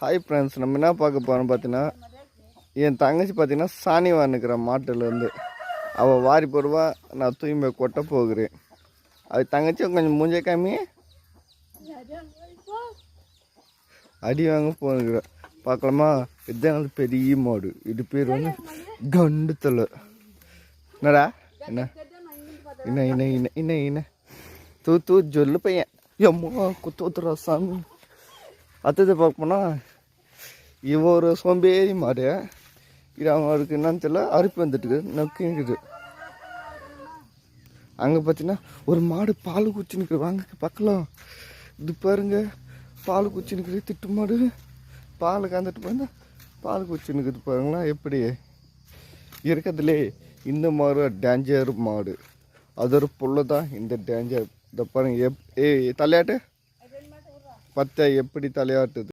Hi friends, நம்ம என்ன பார்க்க போகிறோம் பார்த்தீங்கன்னா, என் தங்கச்சி பார்த்தீங்கன்னா சாணி வார்னுக்கிற மாட்டுலேருந்து அவள் வாரி போடுவா, நான் தூய்மை கொட்ட போகிறேன். அது தங்கச்சி கொஞ்சம் மூஞ்ச காமி அடி வாங்க போகிறேன். பார்க்கலாமா? இதுதான் பெரிய மாடு. இது பேர் வந்து கண்டு தலை. என்னடா என்ன என்ன என்ன என்ன என்ன என்ன தூ ஜொல்லு பையன் எம்மா குத்துறா சாமி. அடுத்தது பார்க்க போனால் இவன் ஒரு சோம்பேறி மாடு. இது அவங்களுக்கு என்னன்னு தெரியல, அறுப்பு வந்துட்டு நக்குங்குது. அங்கே பார்த்தீங்கன்னா ஒரு மாடு பால் குச்சி நிற்குது. வாங்க பார்க்கலாம். இது பாருங்க, பால் குச்சி நிற்குது. திட்டு மாடு பால் கந்துட்டு பாருங்க, பால் குச்சி நிற்குது. பாருங்களா எப்படி இருக்கிறதுலே இந்த மாடு டேஞ்சர் மாடு. அது ஒரு புள்ள தான் இந்த டேஞ்சர். இதை பாருங்க, தலையாட்டு பத்த எப்படி தலையாட்டுது.